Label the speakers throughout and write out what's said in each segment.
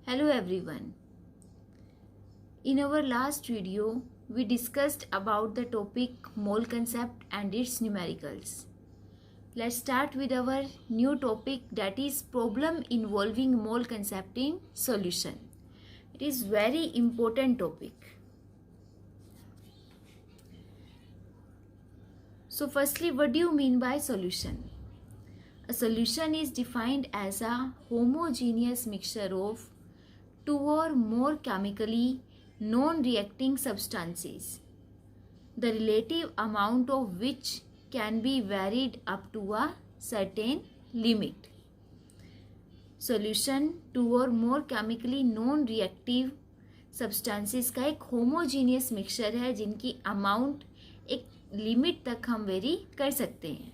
Speaker 1: Hello everyone. In our last video, we discussed about the topic mole concept and its numericals. Let's start with our new topic, that is problem involving mole concept in solution. It is very important topic. So firstly, what do you mean by solution? A solution is defined as a homogeneous mixture of two or more chemically non-reacting substances, the relative amount of which can be varied up to a certain limit. Solution two or more chemically non-reactive substances का एक homogeneous mixture है जिनकी amount एक limit तक हम very कर सकते हैं.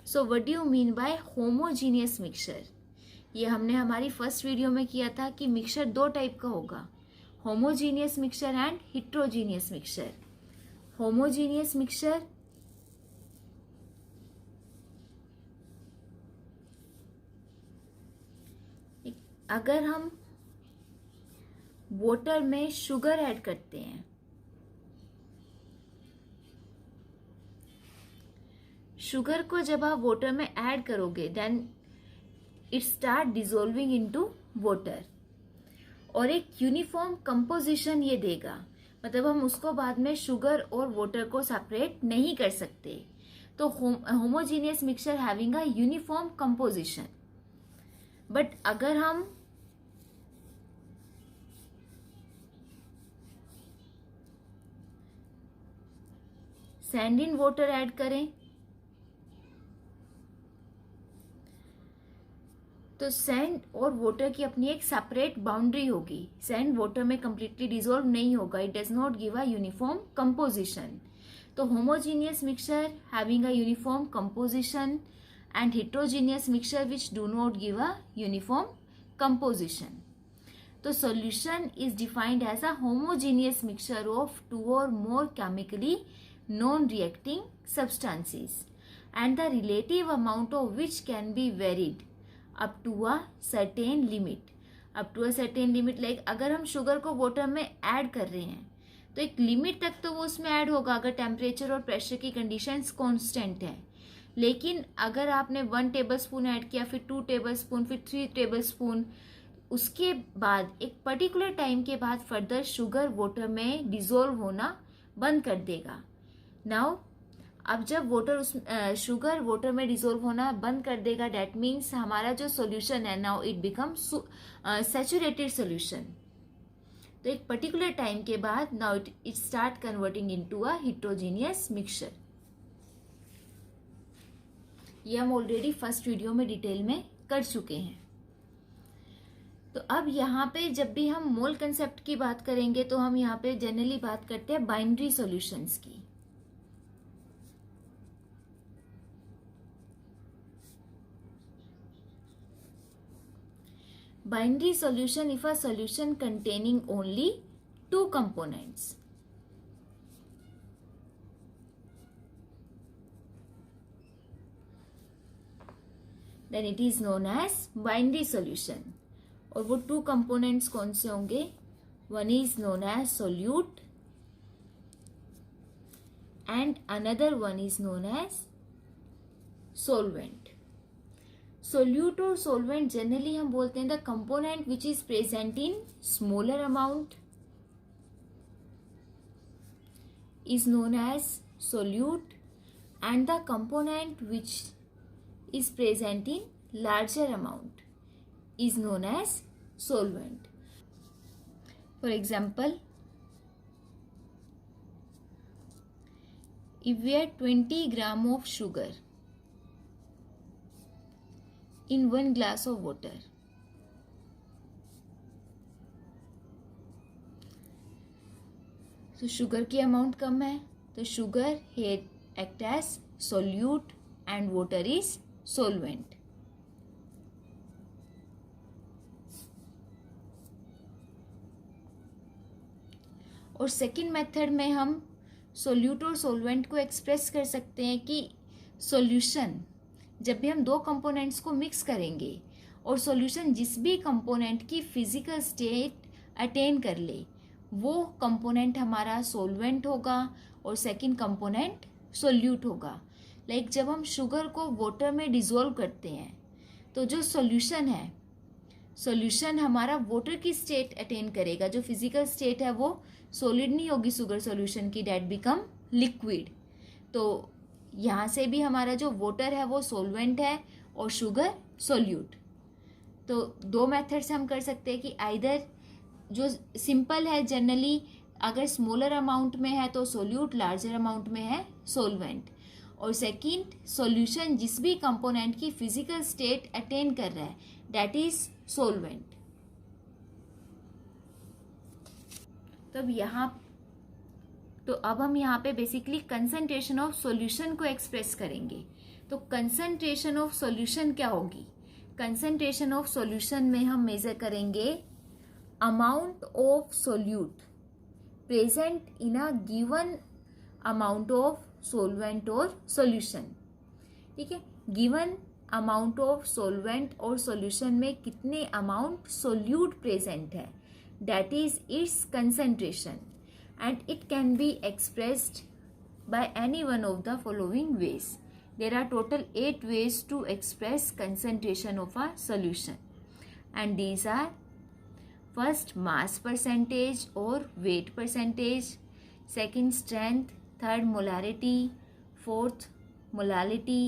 Speaker 1: So what do you mean bye homogeneous mixture? ये हमने हमारी फर्स्ट वीडियो में किया था कि मिक्सचर दो टाइप का होगा, homogeneous mixture and heterogeneous mixture. Homogeneous mixture अगर हम वाटर में शुगर ऐड करते हैं, शुगर को जब आप वाटर में ऐड करोगे then it start dissolving into water और एक यूनिफॉर्म कंपोजिशन ये देगा. मतलब हम उसको बाद में शुगर और वाटर को सेपरेट नहीं कर सकते. तो homogeneous mixture having a uniform composition. But अगर हम सैंड इन वाटर ऐड करें तो सैंड और वाटर की अपनी एक सेपरेट बाउंड्री होगी. सैंड वाटर में कंप्लीटली डिसॉल्व नहीं होगा. It does not give a uniform composition. तो homogeneous mixture having a uniform composition and heterogeneous mixture which do not give a uniform composition. तो solution is defined as a homogeneous mixture of two or more chemically non reacting substances and the relative amount of which can be varied up to a certain limit. Up to a certain limit like अगर हम sugar को water में add कर रहे हैं तो एक limit तक तो वो उसमें ऐड होगा अगर टेम्परेचर और प्रेशर की कंडीशंस कांस्टेंट है. लेकिन अगर आपने 1 टेबलस्पून ऐड किया, फिर 2 टेबलस्पून, फिर 3 टेबलस्पून, उसके बाद एक पर्टिकुलर टाइम के बाद फर्दर शुगर वाटर में डिजोल्व होना बंद कर देगा. नाउ अब जब वाटर शुगर वाटर में डिसॉल्व होना बंद कर देगा, डेट मीन्स हमारा जो सॉल्यूशन है now it become saturated solution. तो एक पर्टिकुलर टाइम के बाद now it start converting into a heterogeneous mixture. ये हम ऑलरेडी फर्स्ट वीडियो में डिटेल में कर चुके हैं. तो अब यहाँ पे जब भी हम मोल कंसेप्ट की बात करेंगे तो हम यहाँ पे जनरली बात करते हैं बाइनरी सॉल्यूशंस की. Binary solution if a solution containing only two components. Then it is known as binary solution. और वो two components कौन से होंगे? One is known as solute and another one is known as solvent. Solute और solvent generally हम बोलते हैं the component which is present in smaller amount is known as solute and the component which is present in larger amount is known as solvent. For example, if we add 20 gram of sugar in 1 glass of water, तो sugar की amount कम है तो sugar here act as solute and water is solvent. और second method में हम solute और solvent को express कर सकते हैं कि सॉल्यूशन जब भी हम दो कंपोनेंट्स को मिक्स करेंगे और सॉल्यूशन जिस भी कंपोनेंट की फिजिकल स्टेट अटेन कर ले वो कंपोनेंट हमारा सॉल्वेंट होगा और सेकंड कंपोनेंट सोल्यूट होगा। लाइक जब हम शुगर को वाटर में डिसॉल्व करते हैं तो जो सॉल्यूशन है, सॉल्यूशन हमारा वाटर की स्टेट अटेन करेगा, जो फिजिकल स्टेट है वो सॉलिड नहीं होगी शुगर सॉल्यूशन की, डेट बिकम लिक्विड। तो यहाँ से भी हमारा जो वाटर है वो सॉल्वेंट है और शुगर सोल्यूट। तो दो मेथड से हम कर सकते हैं कि आइदर जो सिंपल है जनरली अगर स्मॉलर अमाउंट में है तो सोल्यूट, लार्जर अमाउंट में है सोलवेंट, और सेकंड सॉल्यूशन जिस भी कंपोनेंट की फिजिकल स्टेट अटेन कर रहा है दैट इज सोलवेंट। तो अब हम यहाँ पे बेसिकली कंसंट्रेशन ऑफ सॉल्यूशन को एक्सप्रेस करेंगे। तो कंसंट्रेशन ऑफ सॉल्यूशन क्या होगी? कंसंट्रेशन ऑफ सॉल्यूशन में हम मेजर करेंगे amount of solute present in a given amount of solvent और सॉल्यूशन। ठीक है, गिवन अमाउंट ऑफ सोलवेंट और सॉल्यूशन में कितने अमाउंट सोल्यूट प्रेजेंट है, that is it's concentration, and it can be expressed by any one of the following ways. There are total 8 ways to express concentration of a solution, and these are first mass percentage or weight percentage, second strength, third molarity, fourth molality,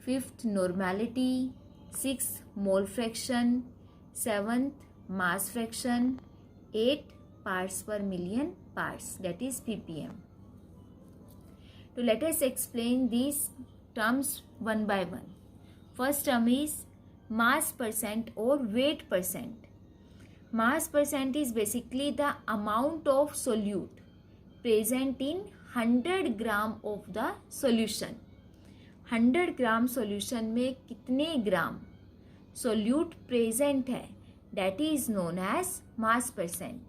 Speaker 1: fifth normality, sixth mole fraction, seventh mass fraction, eighth parts per million parts, that is ppm. So let us explain these terms one by one. First term is mass percent or weight percent. Mass percent is basically the amount of solute present in 100 gram of the solution. 100 gram solution में कितने ग्राम solute present है, that is known as mass percent.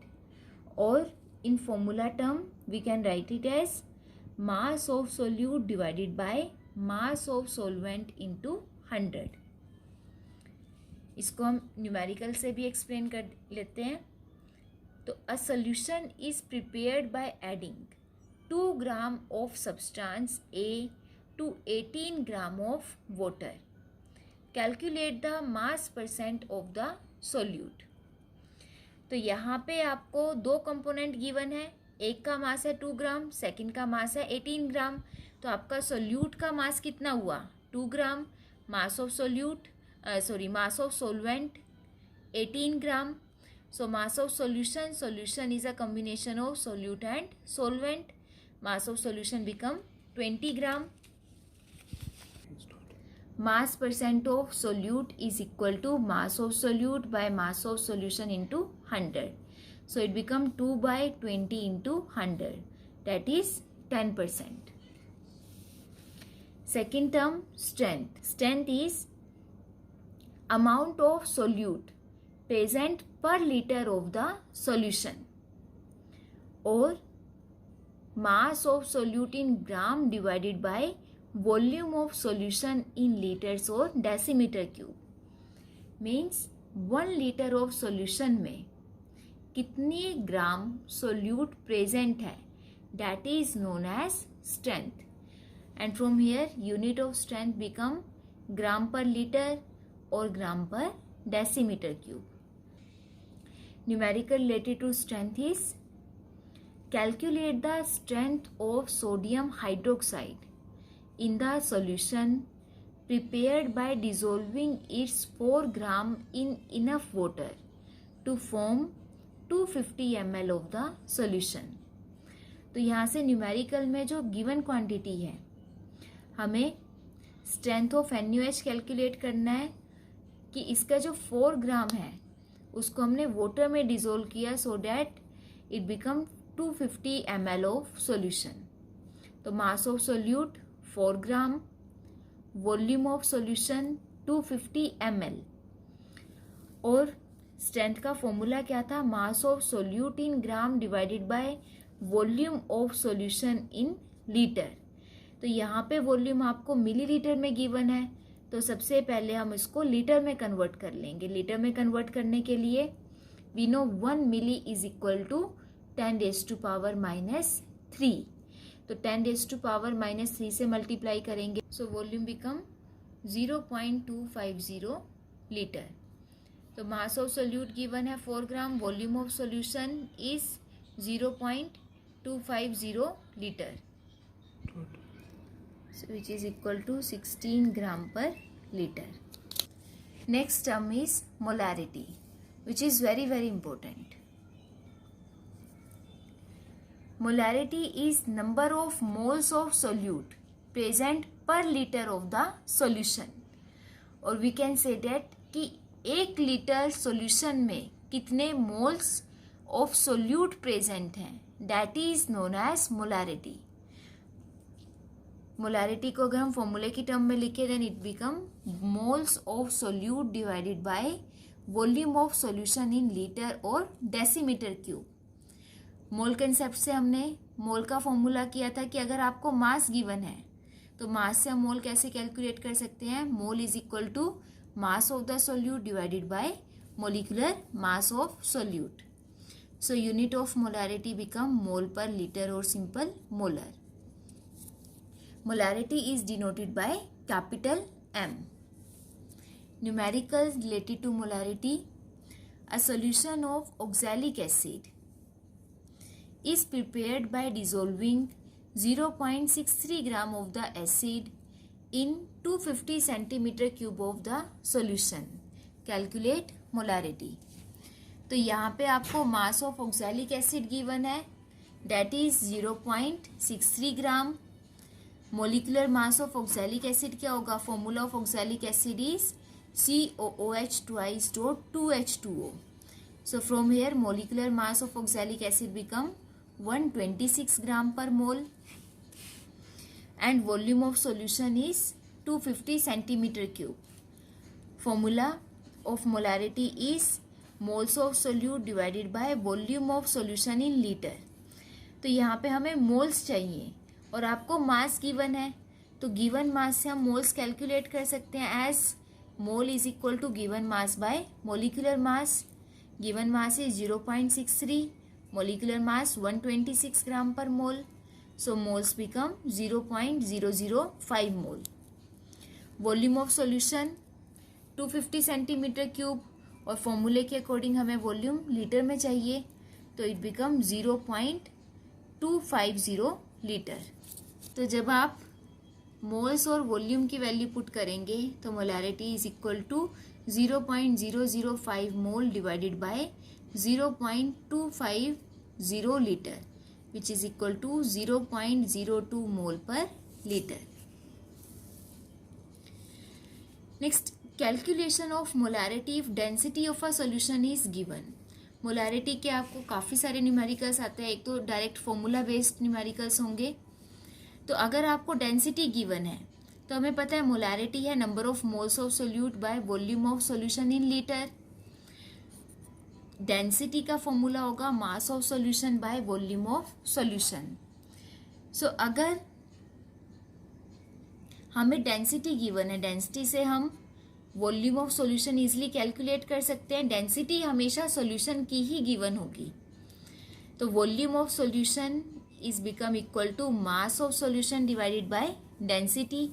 Speaker 1: Or in formula term we can write it as mass of solute divided by mass of solvent into 100. इसको हम numerical से भी explain कर लेते हैं। तो a solution is prepared by adding 2 gram of substance A to 18 gram of water. Calculate the mass percent of the solute. तो यहाँ पे आपको दो कंपोनेंट गिवन है, एक का मास है 2 ग्राम, सेकंड का मास है 18 ग्राम। तो आपका सोल्यूट का मास कितना हुआ? 2 gram. Mass of solute mass of solvent 18 gram. So mass of solution, solution is a combination of solute and solvent, mass of solution become 20 gram. Mass percent of solute is equal to mass of solute by mass of solution into 100. So it become 2 by 20 into 100, that is 10%. Second term, strength. Strength is amount of solute present per liter of the solution, or mass of solute in gram divided by volume of solution in liters or decimeter cube. Means 1 liter of solution में कितने ग्राम solute present है, that is known as strength. And from here unit of strength become gram per liter or gram per decimeter cube. Numerical related to strength is calculate the strength of sodium hydroxide in the solution prepared by dissolving its 4 gram in enough water to form 250 ml of the solution. तो यहाँ से numerical में जो given quantity है हमें strength of NaOH calculate करना है कि इसका जो 4 ग्राम है उसको हमने वाटर में डिसोल्व किया so that it become 250 ml of solution. तो mass of solute 4 gram, volume of solution 250 ml, और स्ट्रेंथ का फॉर्मूला क्या था? Mass of solute in gram divided by volume of solution in litre. तो यहाँ पे वॉल्यूम आपको मिलीलीटर में गिवन है, तो सबसे पहले हम इसको लीटर में कन्वर्ट कर लेंगे. लीटर में कन्वर्ट करने के लिए we know 1 milli is equal to 10⁻³ तो 10⁻³ से मल्टीप्लाई करेंगे. So volume become 0.250 litre. तो मास ऑफ सोल्यूट गिवन है 4 gram, volume of solution is 0.250 litre, which is equal to 16 gram per liter. Next term is molarity, which is very important. Molarity is number of moles of solute present per liter of the solution. और we can say that कि 1 litre solution में कितने moles of solute present हैं, that is known as molarity. Molarity को अगर हम फॉर्मूले की टर्म में लिखे then it become moles of solute divided by volume of solution in litre और डेसीमीटर क्यूब. मोल कंसेप्ट से हमने मोल का फॉर्मूला किया था कि अगर आपको मास गिवन है तो मास से हम मोल कैसे कैलकुलेट कर सकते हैं. Mole is equal to mass of the solute divided by molecular mass of solute. So unit of molarity become mole per litre or simple molar. Molarity is denoted by capital M. Numericals related to molarity. A solution of oxalic acid is prepared by dissolving 0.63 gram of the acid in 250 centimeter cube of the solution. Calculate molarity. तो यहाँ पे आपको mass of oxalic acid given है, that is 0.63 gram. Molecular mass of oxalic acid क्या होगा, formula of oxalic acid is COOH twice dot 2H2O. So from here molecular mass of oxalic acid become 126 gram per mole and volume of solution is 250 centimeter cube. Formula of molarity is moles of solute divided by volume of solution in liter. तो यहाँ पे हमें moles चाहिए और आपको मास given है, तो given mass से हम मोल्स कैलकुलेट कर सकते हैं as mole is equal to given mass by molecular mass. Given mass is 0.63, molecular mass 126 gram per mole. So moles become 0.005 mole. Volume of solution 250 centimetre cube और फॉर्मूले के according हमें volume litre में चाहिए, तो इट बिकम 0.250 लीटर. तो जब आप मोल्स और वॉल्यूम की वैल्यू पुट करेंगे तो molarity is equal to 0.005 mole divided by 0.250 litre which is equal to 0.02 mole per litre. Next, calculation of molarity if density of a solution is given. Molarity के आपको काफ़ी सारे numericals आते हैं, एक तो डायरेक्ट फॉर्मूला बेस्ड न्यूमेरिकल्स होंगे. तो अगर आपको डेंसिटी गिवन है तो हमें पता है मोलारिटी है number of moles of solute by volume of solution in litre. Density का फॉर्मूला होगा mass of solution by volume of solution. So अगर हमें डेंसिटी गिवन है, डेंसिटी से हम volume of solution easily calculate कर सकते हैं. डेंसिटी हमेशा सॉल्यूशन की ही गिवन होगी, तो volume of solution is become equal to mass of solution divided by density.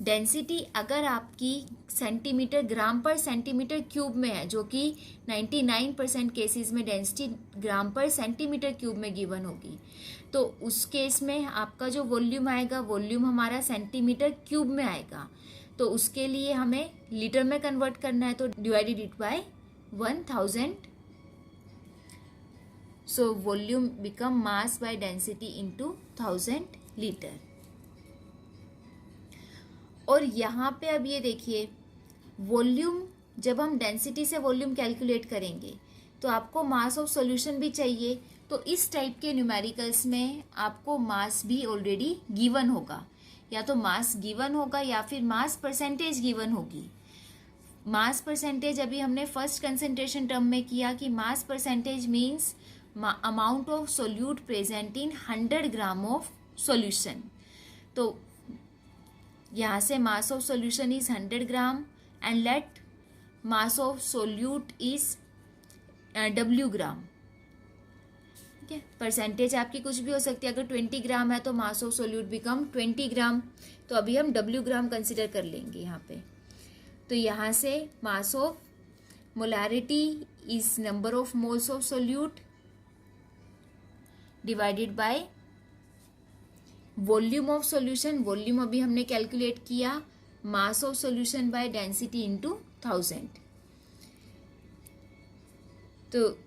Speaker 1: Density अगर आपकी centimetre gram per centimetre cube में है, जो कि 99% केसेस में density gram per centimetre cube में गिवन होगी, तो उस केस में आपका जो वॉल्यूम आएगा, वॉल्यूम हमारा सेंटीमीटर क्यूब में आएगा. तो उसके लिए हमें लीटर में कन्वर्ट करना है, तो divided it by 1000. So volume become mass by density into 1000 litre. और यहाँ पे अब ये देखिए, वॉल्यूम जब हम डेंसिटी से वॉल्यूम कैलकुलेट करेंगे तो आपको मास ऑफ सॉल्यूशन भी चाहिए. तो इस टाइप के न्यूमेरिकल्स में आपको मास भी ऑलरेडी गिवन होगा, या तो मास गिवन होगा या फिर मास परसेंटेज गिवन होगी. मास परसेंटेज अभी हमने फर्स्ट कंसंट्रेशन टर्म में किया कि mass percentage means amount of solute present in 100 gram of solution. तो यहाँ से mass of solution is 100 gram and let mass of solute is W ग्राम. ठीक है, परसेंटेज आपकी कुछ भी हो सकती है. अगर 20 ग्राम है तो मास ऑफ सोल्यूट बिकम 20 ग्राम. तो अभी हम W ग्राम कंसिडर कर लेंगे यहाँ पे. तो यहाँ से mass of molarity is number of moles of solute divided by volume of solution. Volume अभी हमने कैलकुलेट किया. Mass of solution by density into 1000. तो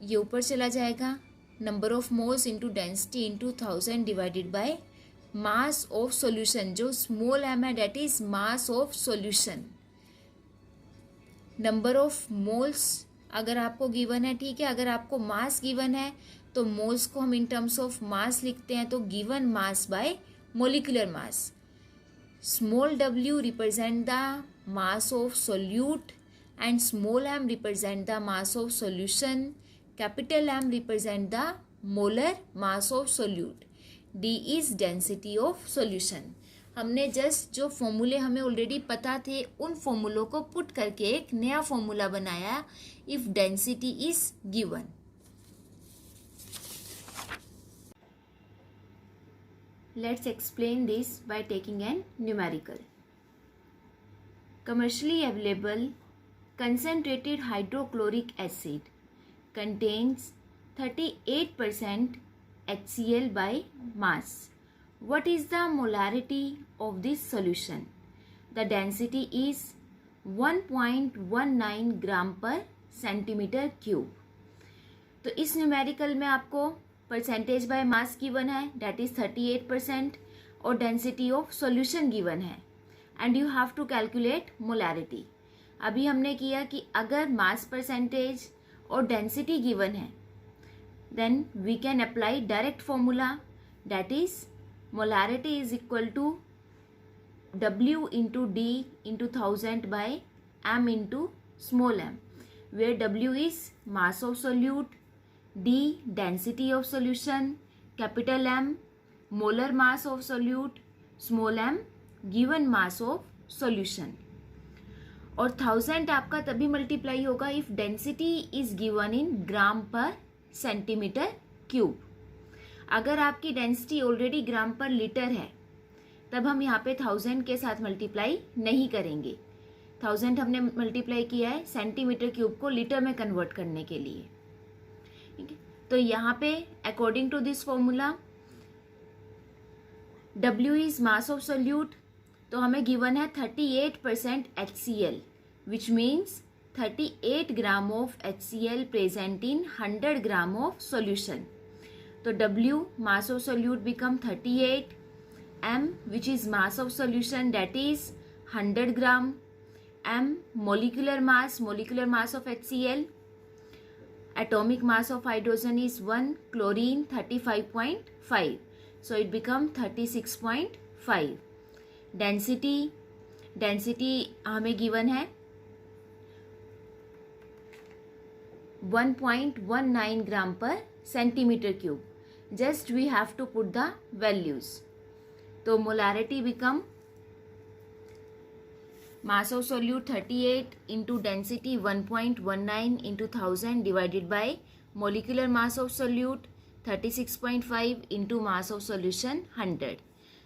Speaker 1: ये ऊपर चला जाएगा. Number of moles into density into 1000 divided by mass of solution. जो small m है that is mass of solution. Number of moles अगर आपको गिवन है, ठीक है. अगर आपको मास गिवन है तो मोल्स को हम इन टर्म्स ऑफ मास लिखते हैं. तो given mass by molecular mass. Small w represent the mass of solute and small m represent the mass of solution. Capital M represent the molar mass of solute. D is density of solution. हमने just जो फॉर्मूले हमें already पता थे उन फॉर्मूलों को put करके एक नया फॉर्मूला बनाया. If density is given. Let's explain this by taking an numerical. Commercially available concentrated hydrochloric acid contains 38% HCl by mass. What is the molarity of this solution? The density is 1.19 gram per centimetre cube. तो इस numerical में आपको percentage by mass given है that is 38% और density of solution given है and you have to calculate molarity. अभी हमने किया कि अगर मास परसेंटेज और डेंसिटी गिवन है then we can apply direct formula that is molarity is equal to W into D into 1000 by M into small m, where W is mass of solute, D density of solution, capital M molar mass of solute, small m given mass of solution. और 1000 आपका तभी multiply होगा if density is given in gram per centimetre cube. अगर आपकी density already ग्राम पर litre है तब हम यहाँ पे 1000 के साथ मल्टीप्लाई नहीं करेंगे. 1000 हमने मल्टीप्लाई किया है सेंटीमीटर क्यूब को लीटर में कन्वर्ट करने के लिए. ठीक है, तो यहाँ पे according to this formula W is mass of solute. तो हमें गिवन है 38% HCl which means 38 gram of HCl present in 100 gram of solution. तो W mass of solute become 38, M which is mass of solution that is 100 gram, M molecular mass of HCl, atomic mass of hydrogen is 1, chlorine 35.5, so it become 36.5. Density हमें given है 1.19 gram per centimetre cube. Just we have to put the values. तो molarity become mass of solute 38 into density 1.19 into 1000 divided by molecular mass of solute 36.5 into mass of solution 100.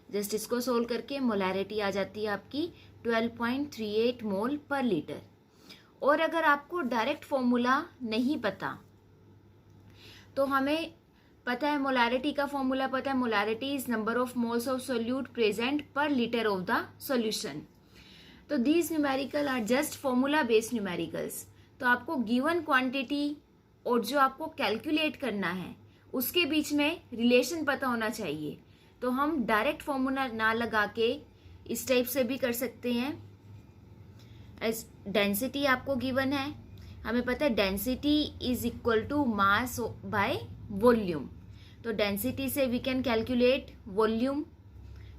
Speaker 1: Just इसको solve करके molarity आ जाती है आपकी 12.38 मोल per litre. और अगर आपको डायरेक्ट फॉर्मूला नहीं पता तो हमें पता है मोलारिटी का फॉर्मूला पता है. Molarity is number of moles of solute present per litre of the solution. तो these numerical are just formula based numericals. तो आपको गिवन क्वांटिटी और जो आपको कैलकुलेट करना है उसके बीच में रिलेशन पता होना चाहिए. तो हम डायरेक्ट फॉर्मूला ना लगा के इस टाइप से भी कर सकते हैं. एज डेंसिटी आपको गिवन है, हमें पता है density is equal to mass by volume. तो डेंसिटी से we can calculate volume.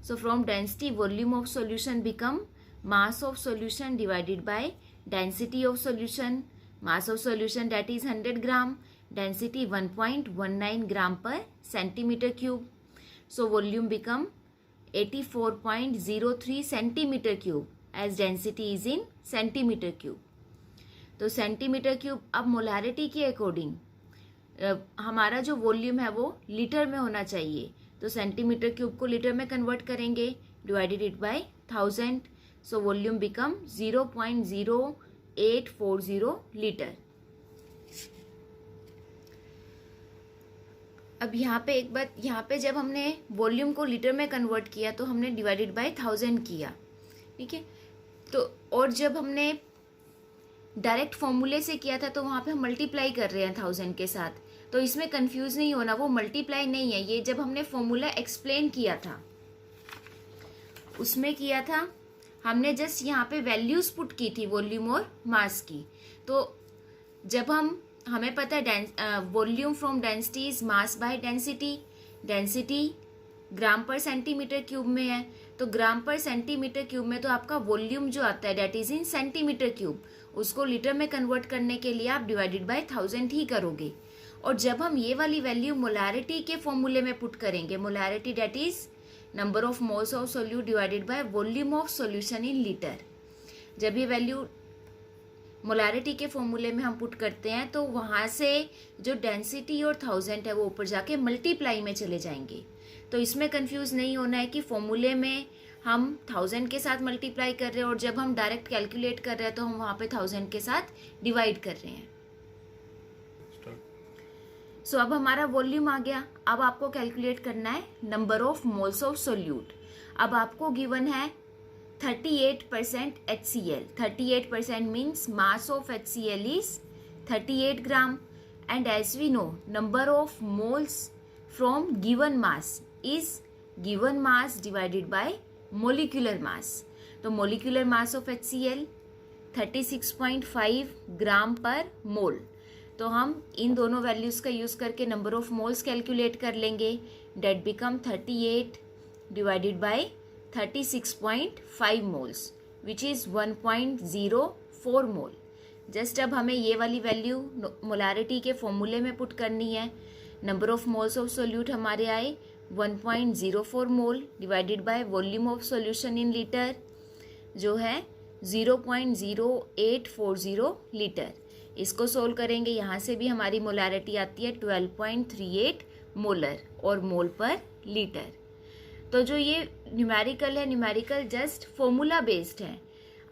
Speaker 1: So from density volume of solution become mass of solution divided by density of solution. Mass of solution that is 100 gram, density 1.19 gram per centimetre cube. So volume become 84.03 centimetre cube as density is in centimetre cube. तो centimetre cube, अब molarity के according हमारा जो volume है वो litre में होना चाहिए, तो सेंटीमीटर क्यूब को लीटर में कन्वर्ट करेंगे, divided it by 1000, so volume become 0.0840 litre. अब यहाँ पे एक बात, यहाँ पे जब हमने वॉल्यूम को लीटर में कन्वर्ट किया तो हमने डिवाइडेड बाय 1000 किया, ठीक है। तो और जब हमने डायरेक्ट फॉर्मूले से किया था तो वहाँ पे हम मल्टीप्लाई कर रहे हैं 1000 के साथ, तो इसमें कंफ्यूज नहीं होना, वो मल्टीप्लाई नहीं है, ये जब हमने फॉर्मूला एक्सप्लेन किया था उसमें किया था, हमने जस्ट यहाँ पे वैल्यूज पुट की थी वॉल्यूम और मास की। तो जब हमें पता है volume from density is mass by density, density gram per centimetre cube में है, तो ग्राम पर सेंटीमीटर क्यूब में तो आपका वॉल्यूम जो आता है that is in centimetre cube, उसको लीटर में कन्वर्ट करने के लिए आप डिवाइडेड बाय 1000 ही करोगे। और जब हम ये वाली वैल्यू मोलारिटी के फॉर्मूले में पुट करेंगे, molarity that is number of moles of solute divided by volume of solution in litre, जब ये वैल्यू मोलारिटी के फॉर्मूले में हम पुट करते हैं तो वहाँ से जो डेंसिटी और 1000 है वो ऊपर जाके मल्टीप्लाई में चले जाएंगे। तो इसमें कंफ्यूज नहीं होना है कि फॉर्मूले में हम 1000 के साथ मल्टीप्लाई कर रहे हैं और जब हम डायरेक्ट कैलकुलेट कर रहे हैं तो हम वहाँ पे 1000 के साथ डिवाइड कर रहे हैं। सो अब हमारा वॉल्यूम आ गया। अब आपको कैलकुलेट करना है number of moles of solute. अब आपको गिवन है 38% HCl. 38% means mass of HCl is 38 gram, and as we know number of moles from given mass is given mass divided by molecular mass. तो molecular mass of HCl 36.5 gram per मोल। तो हम इन दोनों values का use करके number of moles calculate कर लेंगे, that become 38 divided by 36.5 moles which is 1.04 mole. Just अब हमें ये वाली वैल्यू मोलारिटी के फॉर्मूले में पुट करनी है। Number of moles of solute हमारे आए 1.04 मोल divided by volume of solution in litre जो है 0.0840 लीटर। इसको सोल्व करेंगे, यहाँ से भी हमारी मोलारिटी आती है 12.38 मोलर और मोल पर लीटर। तो जो ये न्यूमेरिकल है, न्यूमेरिकल जस्ट फॉर्मूला बेस्ड है।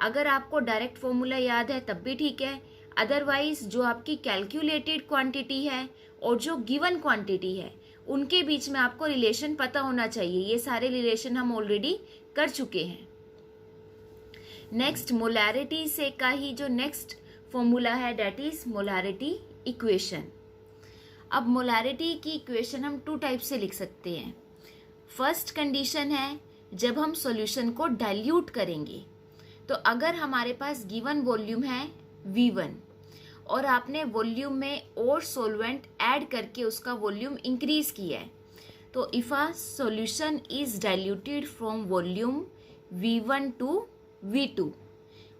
Speaker 1: अगर आपको डायरेक्ट फॉर्मूला याद है तब भी ठीक है, अदरवाइज जो आपकी कैलकुलेटेड क्वांटिटी है और जो गिवन क्वांटिटी है उनके बीच में आपको रिलेशन पता होना चाहिए। ये सारे रिलेशन हम ऑलरेडी कर चुके हैं। नेक्स्ट मोलारिटी से का ही जो नेक्स्ट फॉर्मूला है डेट इज मोलारिटी इक्वेशन। अब मोलारिटी की इक्वेशन हम 2 टाइप से लिख सकते हैं। फर्स्ट कंडीशन है जब हम सॉल्यूशन को डाइल्यूट करेंगे, तो अगर हमारे पास गिवन वॉल्यूम है V1 और आपने वॉल्यूम में और सॉल्वेंट ऐड करके उसका वॉल्यूम इंक्रीज किया है, तो if a solution is diluted from volume V1 to V2,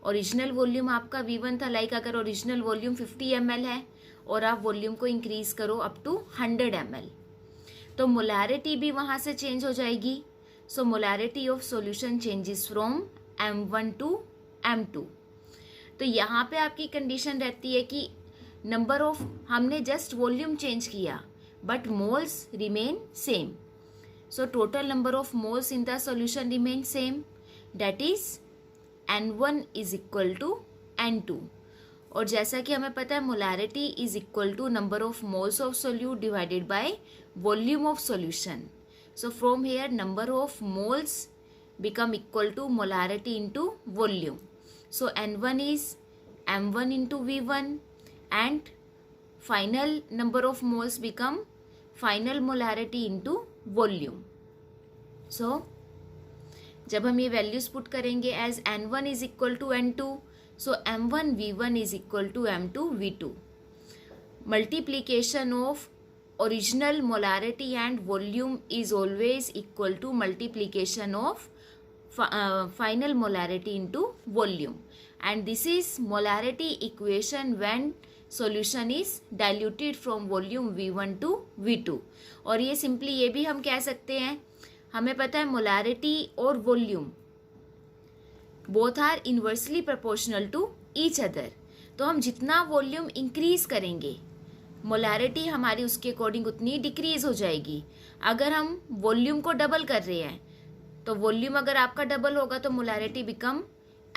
Speaker 1: original volume आपका V1 था, लाइक अगर ओरिजिनल वॉल्यूम 50 ml है और आप वॉल्यूम को इंक्रीज करो अप टू 100 ml, तो मोलारिटी भी वहाँ से चेंज हो जाएगी। So molarity of solution changes from M1 to M2। तो यहाँ पे आपकी कंडीशन रहती है कि नंबर ऑफ, हमने जस्ट वॉल्यूम चेंज किया but moles remain same, so total number of moles in the solution remain same, that is N1 is equal to N2। और जैसा कि हमें पता है molarity is equal to number of moles of solute divided by volume of solution. So from here number of moles become equal to molarity into volume. So N1 is M1 into V1 and final number of moles become final molarity into volume. So जब हम ये values put करेंगे as N1 is equal to N2, so M1 V1 is equal to M2 V2. Multiplication of original molarity and volume is always equal to multiplication of final molarity into volume, and this is molarity equation when solution is diluted from volume V1 to V2. और ये simply ये भी हम कह सकते हैं हमें पता है मोलैरिटी और volume both are inversely proportional to each other. तो हम जितना वॉल्यूम इंक्रीज करेंगे मोलैरिटी हमारी उसके अकॉर्डिंग उतनी डिक्रीज हो जाएगी। अगर हम वॉल्यूम को डबल कर रहे हैं तो वॉल्यूम अगर आपका डबल होगा तो मोलैरिटी बिकम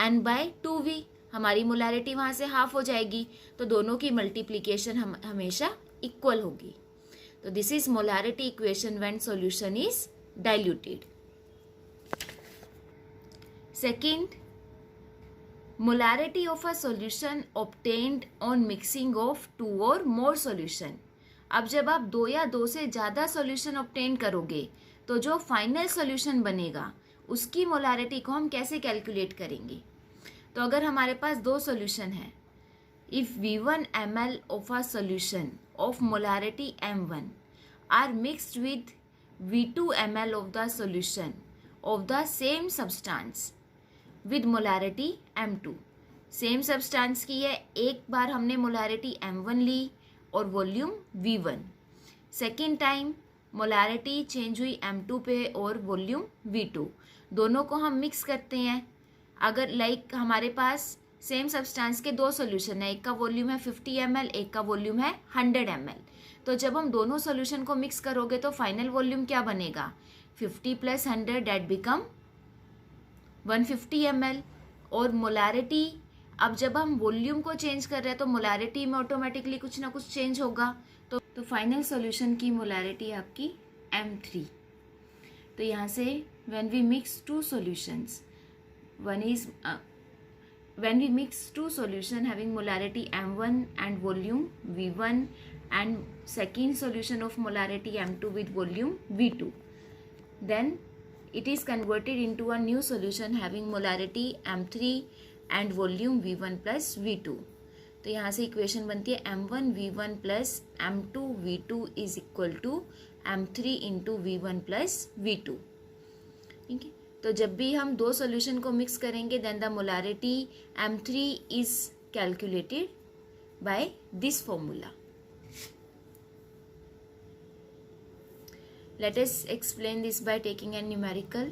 Speaker 1: n/2v, हमारी मोलैरिटी वहाँ से हाफ हो जाएगी। तो दोनों की मल्टीप्लीकेशन हमेशा इक्वल होगी। तो this is molarity equation when solution is diluted. Second, molarity of a solution obtained on mixing of 2 और मोर सॉल्यूशन। अब जब आप 2 या 2 से ज़्यादा सॉल्यूशन ऑब्टेन करोगे तो जो फाइनल सॉल्यूशन बनेगा उसकी मोलैरिटी को हम कैसे कैलकुलेट करेंगे। तो अगर हमारे पास 2 सॉल्यूशन है, if V1 ml of a solution of molarity M1 are mixed with V2 ml of the solution of the same substance with molarity M2। Same substance की है, एक बार हमने मोलैरिटी M1 ली और volume V1, second time molarity change हुई M2 पे और वॉल्यूम V2, दोनों को हम मिक्स करते हैं। अगर लाइक हमारे पास सेम सब्सटेंस के 2 सॉल्यूशन है, एक का वॉल्यूम है 50 ml, एक का वॉल्यूम है 100 ml। तो जब हम दोनों सॉल्यूशन को मिक्स करोगे तो फाइनल वॉल्यूम क्या बनेगा, 50 + 100 डेट बिकम 150 ml। और मोलैरिटी, अब जब हम वॉल्यूम को चेंज कर रहे हैं तो मोलैरिटी में ऑटोमेटिकली कुछ ना कुछ चेंज होगा। तो फाइनल सॉल्यूशन की मोलैरिटी आपकी M3। तो यहाँ से when we mix 2 solutions, when we mix 2 solution having molarity M1 and volume V1 and second solution of molarity M2 with volume V2, then it is converted into a new solution having molarity M3 and volume V1 plus V2। तो यहाँ से equation बनती है M1 V1 plus M2 V2 is equal to M3 into V1 plus V2। ठीक है, तो जब भी हम 2 सॉल्यूशन को मिक्स करेंगे then the molarity M3 is calculated by this formula. Let us explain this by taking an numerical.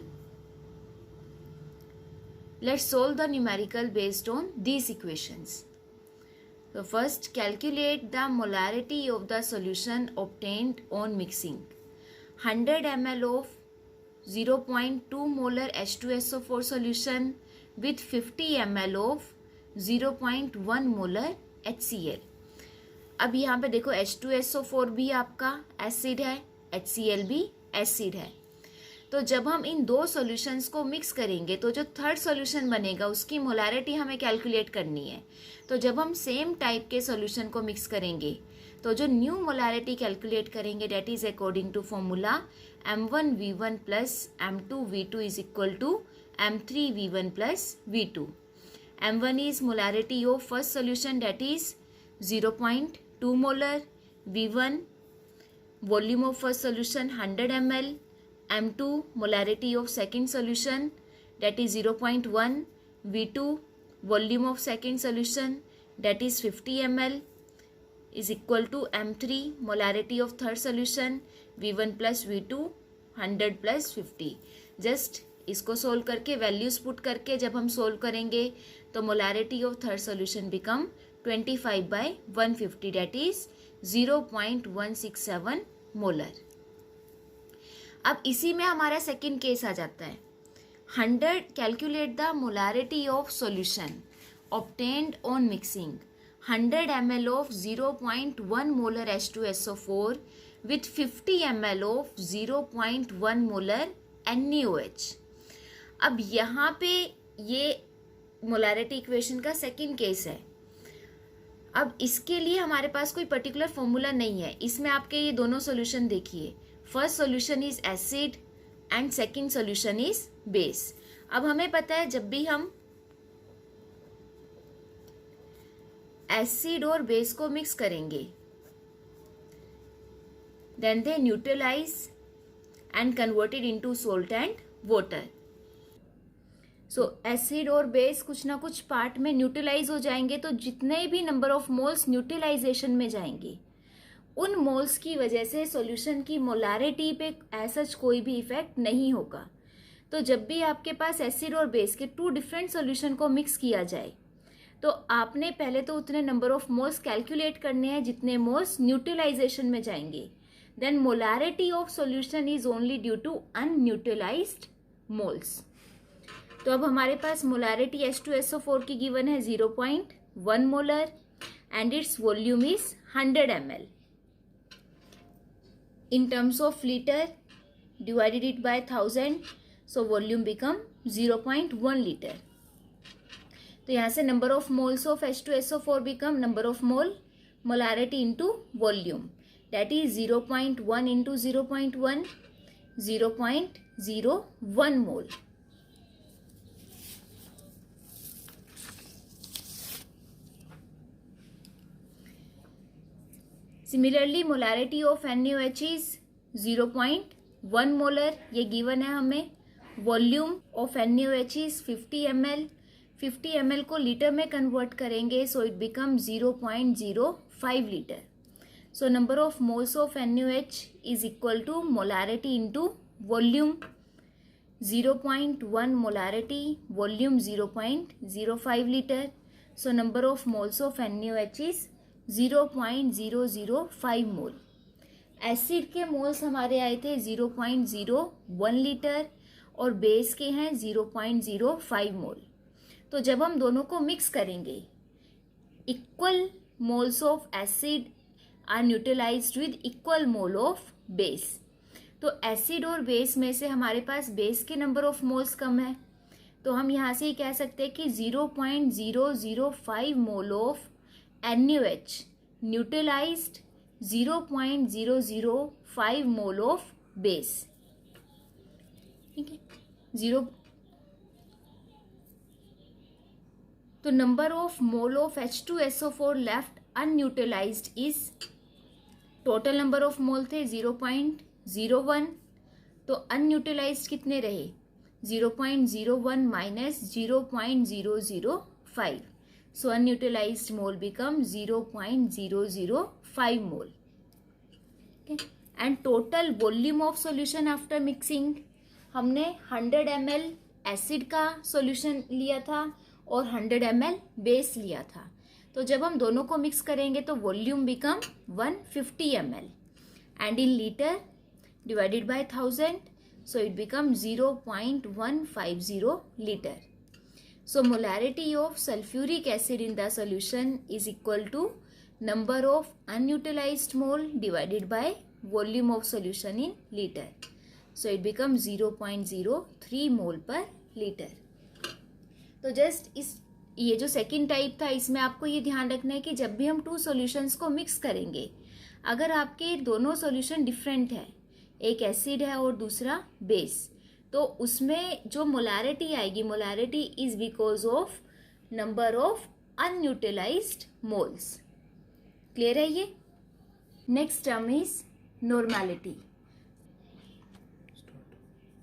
Speaker 1: Let's solve the numerical based on these equations. So first, calculate the molarity of the solution obtained on mixing 100 ml of 0.2 molar H2SO4 solution with 50 ml of 0.1 molar HCl। अब यहाँ पे देखो H2SO4 भी आपका acid है, HCl भी acid है। तो जब हम इन 2 सॉल्यूशंस को मिक्स करेंगे तो जो थर्ड सॉल्यूशन बनेगा उसकी मोलैरिटी हमें कैलकुलेट करनी है। तो जब हम सेम टाइप के सॉल्यूशन को मिक्स करेंगे तो जो न्यू मोलैरिटी कैलकुलेट करेंगे that is according to formula M1 V1 plus M2 V2 is equal to M3 V1 plus V2। M1 is molarity of first solution that is 0.2 molar, V1 volume of first solution 100 ml, M2 molarity of second solution that is 0.1, V2 volume of second solution that is 50 ml is equal to M3 molarity of third solution V1 plus V2 100 plus 50। Just इसको solve करके values put करके जब हम solve करेंगे तो molarity of third solution become 25/150 that is 0.167 molar. अब इसी में हमारा सेकंड केस आ जाता है 100 calculate the molarity of solution obtained on mixing 100 ml of 0.1 molar H2SO4 with 50 ml of 0.1 molar NaOH। अब यहाँ पे ये मोलैरिटी इक्वेशन का सेकंड केस है। अब इसके लिए हमारे पास कोई पर्टिकुलर फॉर्मूला नहीं है, इसमें आपके ये दोनों सॉल्यूशन देखिए, first solution is acid and second solution is base. अब हमें पता है जब भी हम एसिड और बेस को मिक्स करेंगे then they neutralize and converted into salt and water. So acid और बेस कुछ ना कुछ पार्ट में न्यूट्रलाइज हो जाएंगे, तो जितने भी नंबर ऑफ मोल्स न्यूट्रलाइजेशन में जाएंगे उन मोल्स की वजह से सॉल्यूशन की मोलारिटी पे ऐसा कोई भी इफेक्ट नहीं होगा। तो जब भी आपके पास एसिड और बेस के टू डिफरेंट सॉल्यूशन को मिक्स किया जाए तो आपने पहले तो उतने नंबर ऑफ मोल्स कैलकुलेट करने हैं जितने मोल्स न्यूट्रलाइजेशन में जाएंगे। Then molarity of solution is only due to unneutralised moles. तो अब हमारे पास मोलारिटी H2SO4 की गिवन है 0.1 molar and its volume is 100 ml। In terms of litre divided it by 1000, so volume become 0.1 litre. तो यहाँ से number of moles of H2SO4 become number of molarity into volume, that is 0.1 into 0.1, 0.01 mole. Similarly molarity of NaOH is 0.1 molar, ये given है हमें। Volume of NaOH is 50 ml। 50 ml को litre में convert करेंगे so it become 0.05 litre. So number of moles of NaOH is equal to molarity into volume. 0.1 molarity, volume 0.05 litre. So number of moles of NaOH is 0.005 mole. Acid के moles हमारे आए थे 0.01 litre और base के हैं 0.05 मोल। तो जब हम दोनों को मिक्स करेंगे, equal moles of acid are neutralized with equal mole of base. तो एसिड और बेस में से हमारे पास बेस के नंबर ऑफ मोल्स कम है, तो हम यहाँ से कह सकते हैं कि 0.005 mole of NaOH neutralised 0.005 mole of base. ठीक है, तो number of mole of H2SO4 left unneutralised is, total number of mole थे 0.01, तो अनन्यूट्रलाइज्ड कितने रहे 0.01 minus 0.005, so unneutralised mole become 0.005 mole. And total volume of solution after mixing, हमने 100 ml acid का solution लिया था और 100 ml बेस लिया था। तो जब हम दोनों को मिक्स करेंगे तो volume become 150 ml and in litre divided by 1000, so it become 0.150 litre. So molarity of sulfuric acid in the solution is equal to number of unutilized mole divided by volume of solution in liter. So it becomes 0.03 mole per liter. तो just ये जो second type था इसमें आपको ये ध्यान रखना है कि जब भी हम टू सॉल्यूशंस को मिक्स करेंगे, अगर आपके दोनों सॉल्यूशन डिफरेंट है, एक एसिड है और दूसरा बेस, तो उसमें जो मोलारिटी आएगी, molarity is because of number of unutilised moles. Clear है ये? Next term is normality.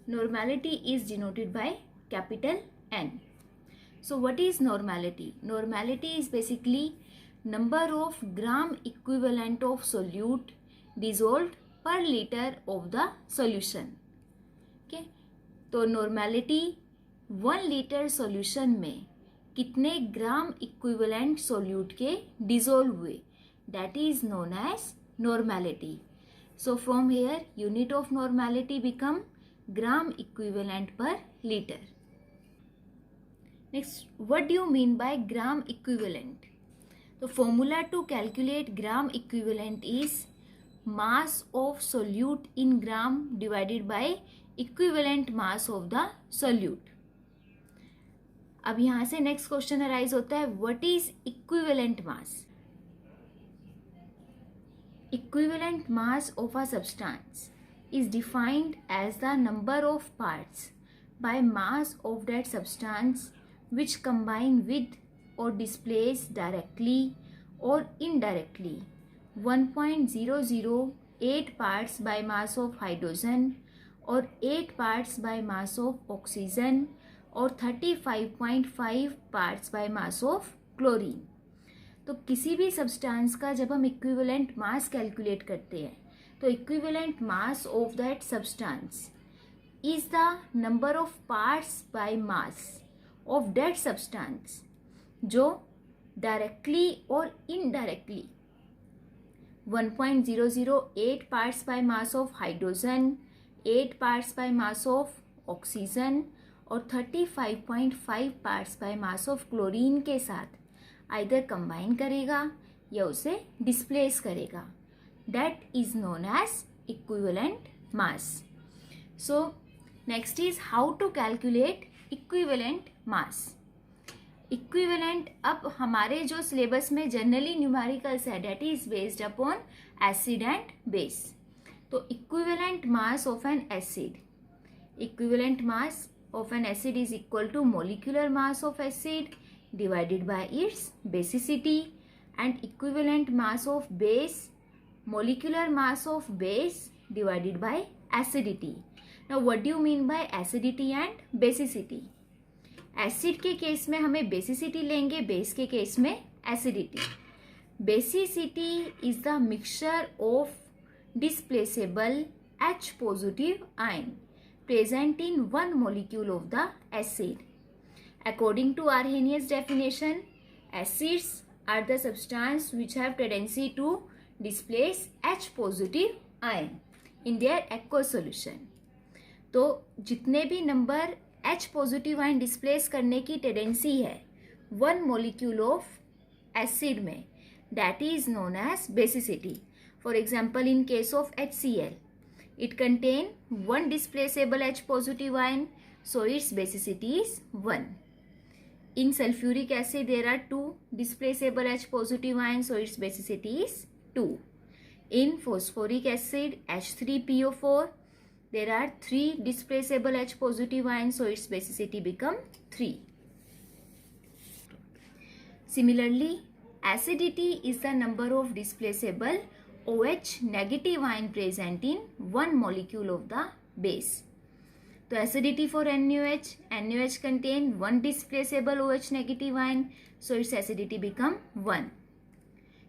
Speaker 1: Normality is denoted by capital N. So what is normality? Normality is basically number of gram equivalent of solute dissolved per liter of the solution. Okay? तो normality 1 litre solution में कितने gram equivalent solute के dissolve हुए, that is known as normality. So from here unit of normality become gram equivalent per litre. Next, what do you mean by gram equivalent? तो formula to calculate gram equivalent is mass of solute in gram divided by equivalent mass of the solute. अब यहां से next question arise होता है, what is equivalent mass? Equivalent mass of a substance is defined as the number of parts by mass of that substance which combine with or displace directly or indirectly 1.008 parts by mass of hydrogen or 8 parts by mass of oxygen or 35.5 parts by mass of chlorine। तो किसी भी substance का जब हम equivalent mass calculate करते हैं तो equivalent mass of that substance is the number of parts by mass of that substance जो डायरेक्टली और indirectly 1.008 parts by mass of hydrogen, 8 parts by mass of oxygen और 35.5 parts by mass of chlorine के साथ either combine करेगा या उसे displace करेगा. That is known as equivalent mass. So next is how to calculate equivalent mass. Equivalent अब हमारे जो सिलेबस में जनरली न्यूमेरिकल्स है that is based upon acid and base. तो equivalent mass of an acid, equivalent mass of an acid is equal to molecular mass of acid divided by its basicity, and equivalent mass of base, molecular mass of base divided by acidity. Now what do you mean by acidity and basicity? Acid के case में हमें basicity लेंगे, base के case में acidity. Basicity is the mixture of displaceable H positive ion present in one molecule of the acid. According to Arrhenius definition, acids are the substances which have tendency to displace H positive ion in their aqueous solution. तो जितने भी number H positive ion displace करने की tendency है one molecule of acid में, that is known as basicity. For example, in case of HCl, it contain one displaceable H positive ion, so its basicity is 1. In sulfuric acid there are two displaceable H positive ions, so its basicity is 2. In phosphoric acid H3PO4 there are three displaceable H positive ions, so its basicity become 3. Similarly, acidity is the number of displaceable OH negative ion present in one molecule of the base. So acidity for NaOH, NaOH contain one displaceable OH negative ion, so its acidity become 1.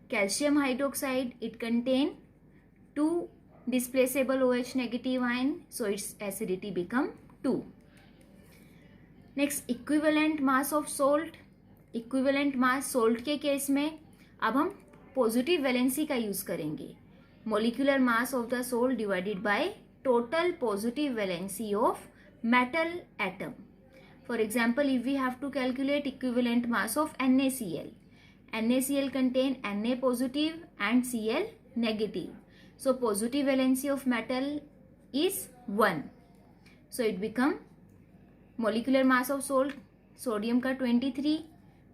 Speaker 1: Calcium hydroxide, it contain two displaceable OH negative ion, so its acidity become 2. Next, equivalent mass of salt. Equivalent mass salt के case में अब हम positive valency का use करेंगे. Molecular mass of the salt divided by total positive valency of metal atom. For example, if we have to calculate equivalent mass of NaCl, NaCl contain Na positive and Cl negative, so positive valency of metal is 1, so it become molecular mass of salt sodium का 23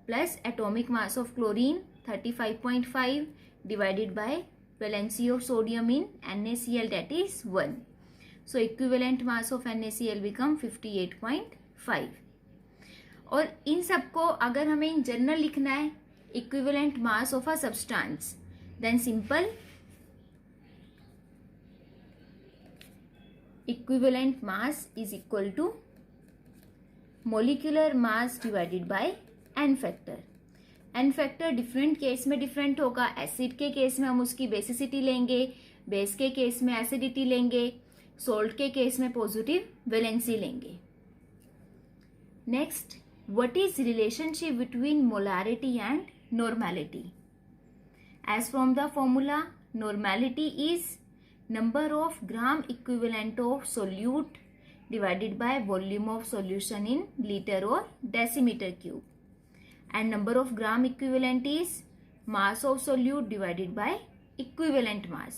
Speaker 1: plus atomic mass of chlorine 35.5 divided by valency of sodium in NaCl, that is 1. So equivalent mass of NaCl become 58.5. और इन सबको अगर हमें in general लिखना है equivalent mass of a substance, then simple equivalent mass is equal to molecular mass divided by n factor. n factor different case में different होगा. Acid के case में हम उसकी बेसिसिटी लेंगे, बेस के केस में एसिडिटी लेंगे, सोल्ट के केस में पॉजिटिव वैलेंसी लेंगे. Next, what is relationship between molarity and normality? As from the formula, normality is number of gram equivalent of solute divided by volume of solution in litre और decimetre cube. And number of gram equivalent is mass of solute divided by equivalent mass.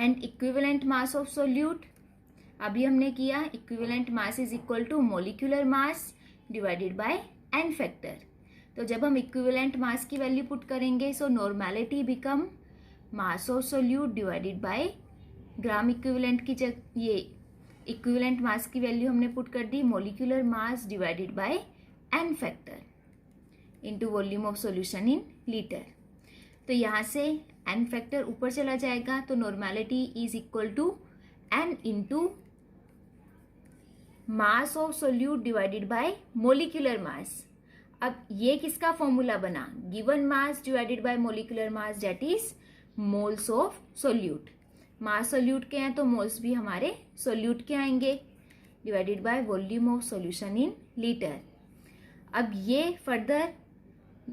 Speaker 1: And equivalent mass of solute, अभी हमने किया equivalent mass is equal to molecular mass divided by n factor. तो जब हम equivalent mass की value put करेंगे, so normality become mass of solute divided by gram equivalent की जगह ये इक्विवेलेंट मास की वैल्यू हमने पुट कर दी molecular mass divided by n factor into volume of solution in litre. तो यहाँ से n फैक्टर ऊपर चला जाएगा, तो normality is equal to n into mass of solute divided by molecular mass. अब ये किसका फॉर्मूला बना? Given mass divided by molecular mass, that is moles of solute. Mass solute के हैं तो मोल्स भी हमारे सोल्यूट के आएंगे, divided by volume of solution in litre. अब ये further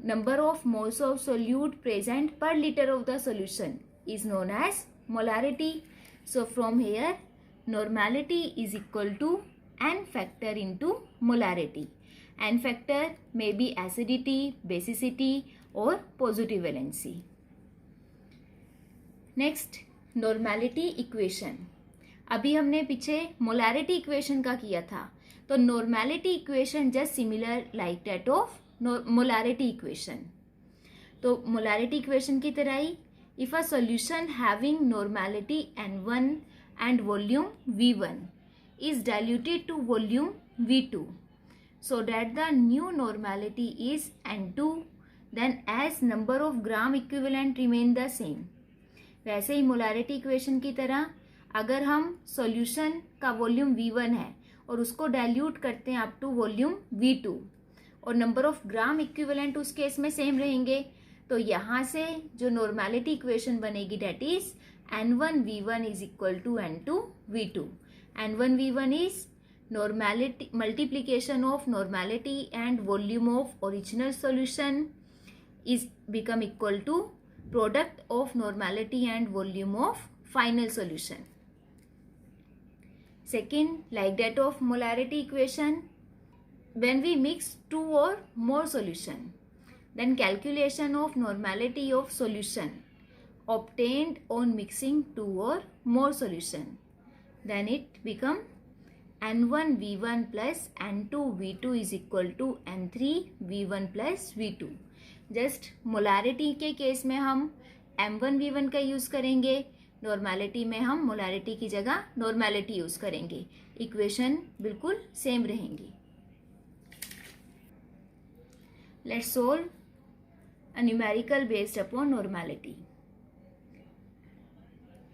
Speaker 1: number of moles of solute present per liter of the solution is known as molarity. So from here normality is equal to n factor into molarity. N factor may be acidity, basicity or positive valency. Next, normality equation. अभी हमने पीछे molarity equation का किया था, तो normality equation just similar like that of molarity equation. तो molarity equation की तरह ही, if a solution having normality N1 and volume V1 is diluted to volume V2 so that the new normality is N2, then as number of gram equivalent remain the same. वैसे ही molarity equation की तरह अगर हम solution का volume V1 है और उसको dilute करते हैं अप टू वॉल्यूम V2 और नंबर ऑफ ग्राम इक्विवेलेंट उस केस में सेम रहेंगे, तो यहाँ से जो नॉर्मेलिटी इक्वेशन बनेगी that is N1V1 is equal to N2V2. N1V1 is normality multiplication of normality and volume of original solution is become equal to product of normality and volume of final solution. Second, like that of molarity equation, when we mix two or more solution, then calculation of normality of solution obtained on mixing two or more solution, then it become N1V1 plus N2V2 is equal to N3V1 plus V2. Just molarity के case में हम M1V1 का use करेंगे, normality में हम molarity की जगह normality use करेंगे, इक्वेशन बिल्कुल सेम रहेंगी. Let's solve a numerical based upon normality.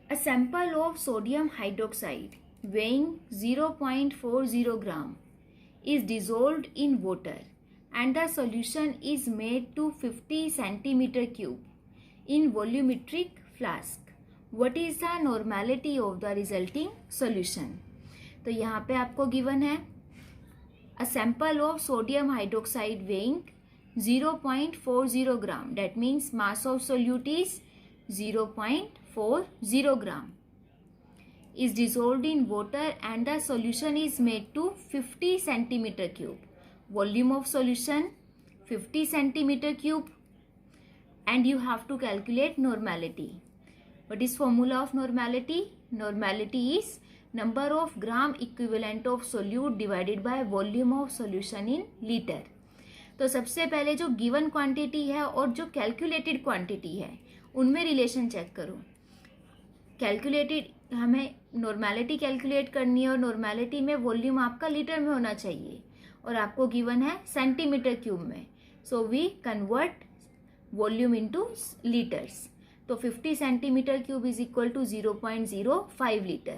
Speaker 1: A sample of sodium hydroxide weighing 0.40 gram is dissolved in water and the solution is made to 50 centimeter cube in volumetric flask. What is the normality of the resulting solution? तो यहाँ पे आपको given है a sample of sodium hydroxide weighing 0.40 gram, that means mass of solute is 0.40 gram, is dissolved in water and the solution is made to 50 centimeter cube. Volume of solution 50 centimeter cube and you have to calculate normality. What is formula of normality? Normality is number of gram equivalent of solute divided by volume of solution in liter. तो सबसे पहले जो given quantity है और जो calculated quantity है उनमें relation check करो. कैलकुलेटेड हमें नॉर्मेलिटी कैलकुलेट करनी है और नॉर्मेलिटी में वॉल्यूम आपका लीटर में होना चाहिए और आपको गिवन है सेंटीमीटर क्यूब में. So we convert volume into litres. तो 50 centimetre cube is equal to 0.05 litre.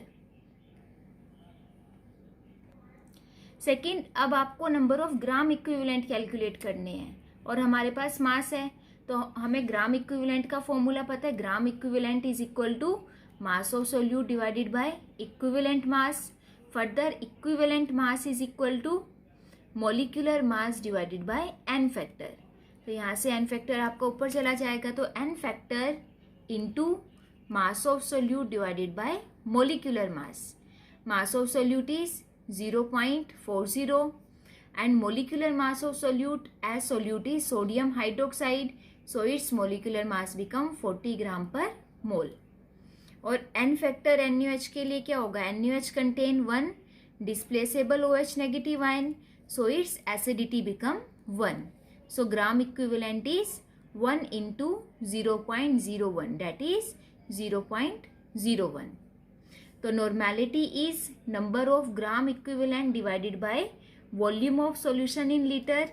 Speaker 1: Second, अब आपको number of gram equivalent calculate करने हैं और हमारे पास मास है तो हमें ग्राम इक्विवेलेंट का फॉर्मूला पता है. Gram equivalent is equal to mass of solute divided by equivalent mass. Further equivalent mass is equal to molecular mass divided by n factor. तो यहाँ से एन फैक्टर आपका ऊपर चला जाएगा तो n factor into mass of solute divided by molecular mass. Mass of solute is 0.40 and molecular mass of solute, as solute is sodium hydroxide, so its molecular mass become 40 gram per mole. और N factor NaOH के लिए क्या होगा? NaOH contain 1 displaceable OH negative ion, so its acidity become 1. So gram equivalent is 1 into 0.01, that is 0.01. तो normality is number of gram equivalent divided by volume of solution in litre.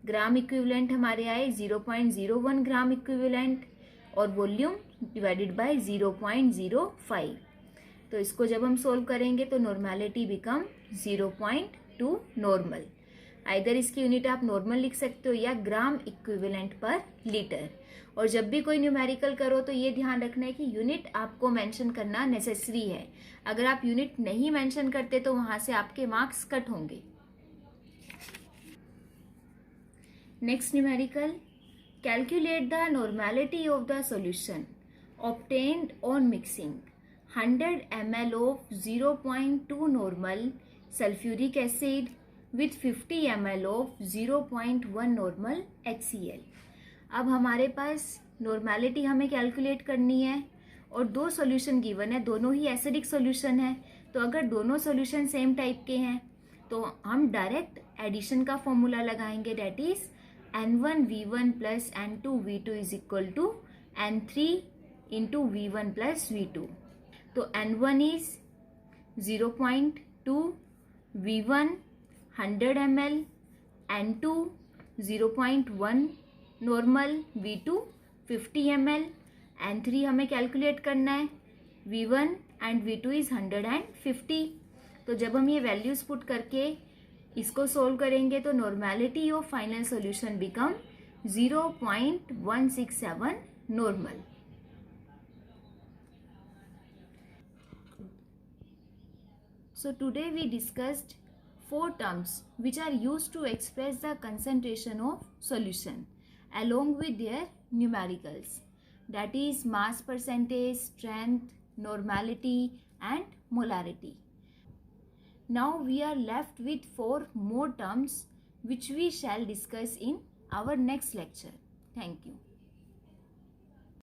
Speaker 1: Gram equivalent हमारे आए 0.01 gram equivalent और volume divided by 0.05. तो इसको जब हम solve करेंगे तो नॉर्मेलिटी बिकम 0.2 नॉर्मल। आइदर इसकी यूनिट आप नॉर्मल लिख सकते हो या ग्राम इक्विवेलेंट पर लीटर। और जब भी कोई न्यूमेरिकल करो तो ये ध्यान रखना है कि यूनिट आपको मेंशन करना नेसेसरी है। अगर आप यूनिट नहीं मेंशन करते तो वहां से आपके मार्क्स कट होंगे। Next numerical, calculate the normality of the solution obtained on mixing 100 ml of 0.2 normal sulfuric acid with 50 ml of 0.1 normal HCl। अब हमारे पास नॉर्मेलिटी हमें कैलकुलेट करनी है और दो सॉल्यूशन गिवन है, दोनों ही एसिडिक सॉल्यूशन है। तो अगर दोनों सॉल्यूशन सेम टाइप के हैं तो हम डायरेक्ट एडिशन का फॉर्मूला लगाएंगे, that is N1V1 plus N2V2 is equal to N3 into V1 plus V2। तो N1 is 0.2, V1 100 ml, N2 0.1 normal, V2 50 ml, N3 हमें कैलकुलेट करना है, V1 एंड V2 इज 150। तो जब हम ये वैल्यूज पुट करके इसको सोल्व करेंगे तो normality of final solution become 0.167 normal. So today we discussed 4 terms which are used to express the concentration of solution along with their numericals, that is mass percentage, strength, normality and molarity. Now we are left with 4 more terms which we shall discuss in our next lecture. Thank you.